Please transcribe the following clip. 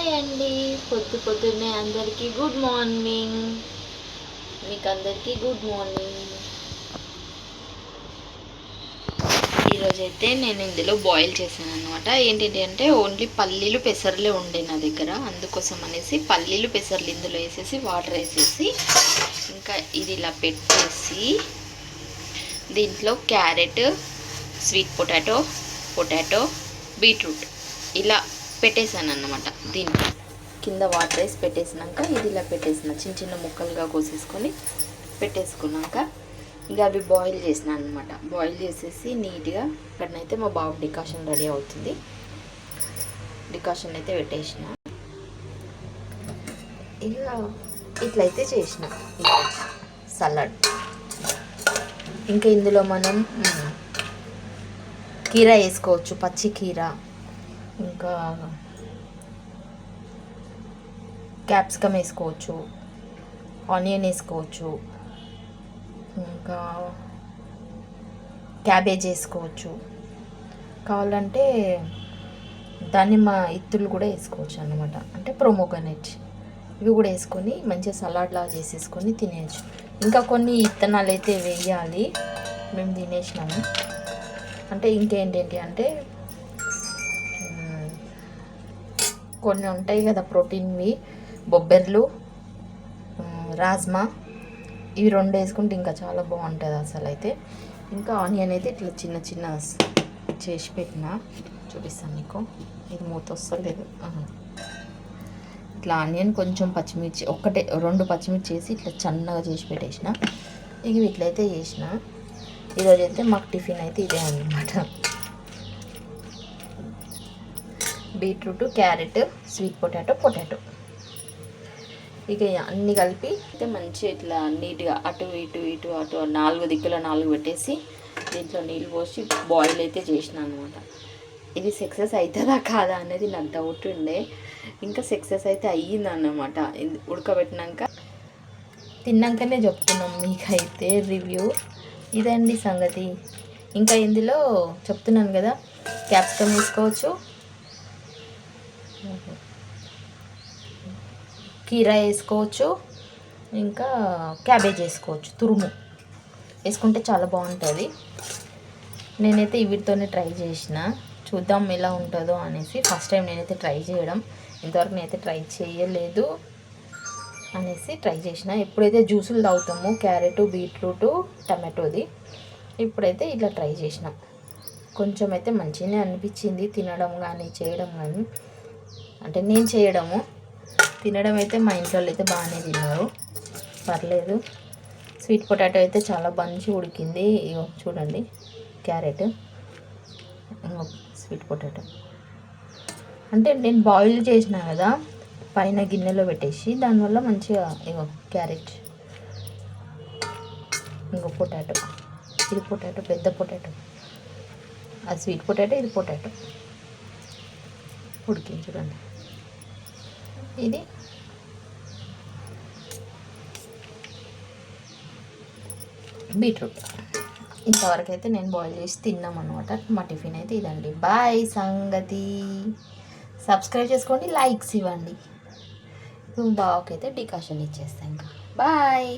Hi అండి, పొద్దున్నే అందరికీ గుడ్ మార్నింగ్. మీకు అందరికీ గుడ్ మార్నింగ్. ఈరోజైతే నేను ఇందులో బాయిల్ చేశాను అనమాట. ఏంటి అంటే ఓన్లీ పల్లీలు పెసర్లే ఉండే నా దగ్గర, అందుకోసం అనేసి పల్లీలు పెసర్లు ఇందులో వేసేసి వాటర్ వేసేసి ఇంకా ఇది ఇలా పెట్టేసి దీంట్లో క్యారెట్, స్వీట్ పొటాటో, బీట్రూట్ ఇలా పెట్టేశాను అన్నమాట. దీనికి కింద వాటర్ వేసి పెట్టేసినాక ఇది ఇలా పెట్టేసిన చిన్న చిన్న ముక్కలుగా కోసేసుకొని పెట్టేసుకున్నాక ఇక అవి బాయిల్ చేసిన అనమాట. బాయిల్ చేసేసి నీట్గా ఇక్కడనైతే మా బాబు డికాషన్ రెడీ అవుతుంది. డికాషన్ అయితే పెట్టేసిన. ఇక ఇట్లయితే చేసిన సలాడ్. ఇంకా ఇందులో మనం కీరా వేసుకోవచ్చు, పచ్చి కీరా, ఇంకా క్యాప్సికమ్ వేసుకోవచ్చు, ఆనియన్ వేసుకోవచ్చు, ఇంకా క్యాబేజ్ వేసుకోవచ్చు. కావాలంటే దానిమ్మ ఇత్తులు కూడా వేసుకోవచ్చు అన్నమాట, అంటే ప్రొమోగనేట్. ఇవి కూడా వేసుకొని మంచిగా సలాడ్ లాగా చేసేసుకొని తినేయచ్చు. ఇంకా కొన్ని ఇత్తనాలు అయితే వేయాలి, మేము తినేసినాము. అంటే ఇంకేంటి అంటే కొన్ని ఉంటాయి కదా ప్రోటీన్వి, బొబ్బెర్లు, రాజ్మా, ఇవి 2 వేసుకుంటే ఇంకా చాలా బాగుంటుంది అసలు అయితే. ఇంకా ఆనియన్ అయితే ఇట్లా చిన్న చిన్న చేసి పెట్టిన, చూపిస్తాను మీకు. ఇది మూత వస్తలేదు. ఇట్లా ఆనియన్, కొంచెం పచ్చిమిర్చి, 2 పచ్చిమిర్చి వేసి ఇట్లా సన్నగా చేసి పెట్టేసిన. ఇవి ఇట్లయితే చేసిన. ఈరోజైతే మాకు టిఫిన్ అయితే ఇదే అన్నమాట. బీట్రూట్, క్యారెట్, స్వీట్ పొటాటో ఇక అన్నీ కలిపి అయితే మంచిగా ఇట్లా నీట్గా అటు 4 దిక్కుల 4 పెట్టేసి దీంట్లో నీళ్ళు పోసి బాయిల్ అయితే చేసిన అనమాట. ఇది సక్సెస్ అవుతుందా కాదా అనేది నాకు డౌట్ ఉండే. ఇంకా సక్సెస్ అయితే అయ్యిందన్నమాట. ఉడకబెట్టినాక తిన్నాకనే చెప్తున్నాం మీకైతే రివ్యూ. ఇదండి సంగతి. ఇంకా ఇందులో చెప్తున్నాను కదా, క్యాప్సికమ్ వేసుకోవచ్చు, కీరా వేసుకోవచ్చు, ఇంకా క్యాబేజ్ వేసుకోవచ్చు. తురుము వేసుకుంటే చాలా బాగుంటుంది. నేనైతే వీటితోనే ట్రై చేసిన, చూద్దాం ఎలా ఉంటుందో అనేసి. ఫస్ట్ టైం నేనైతే ట్రై చేయడం, ఇంతవరకు నేనైతే ట్రై చేయలేదు అనేసి ట్రై చేసిన. ఎప్పుడైతే జ్యూసులు తాగుతామో క్యారెట్, బీట్రూట్, టమాటోది, ఇప్పుడైతే ఇట్లా ట్రై చేసిన. కొంచెం అయితే మంచిగానే అనిపించింది తినడం కానీ చేయడం కానీ. అంటే నేను చేయడము, తినడం అయితే మా ఇంట్లో అయితే బాగానే తిన్నారు, పర్లేదు. స్వీట్ పొటాటో అయితే చాలా మంచిగా ఉడికింది. ఇగో చూడండి, క్యారెట్, స్వీట్ పొటాటో అంటే నేను బాయిల్ చేసిన కదా పైన గిన్నెలో పెట్టేసి, దానివల్ల మంచిగా ఇగో క్యారెట్, ఇంకో పొటాటో, ఇది పొటాటో, పెద్ద పొటాటో, అది స్వీట్ పొటాటో, ఇది పొటాటో ఉడికింది చూడండి. ఇది బీట్రూట్. ఇంతవరకు అయితే నేను బాయిల్ చేసి తిన్నాం అనమాట. మా టిఫిన్ అయితే ఇదండి. బాయ్ సంగతి. సబ్స్క్రైబ్ చేసుకోండి, లైక్స్ ఇవ్వండి. బావకైతే డికాషన్ ఇచ్చేస్తాను. ఇంకా బాయ్.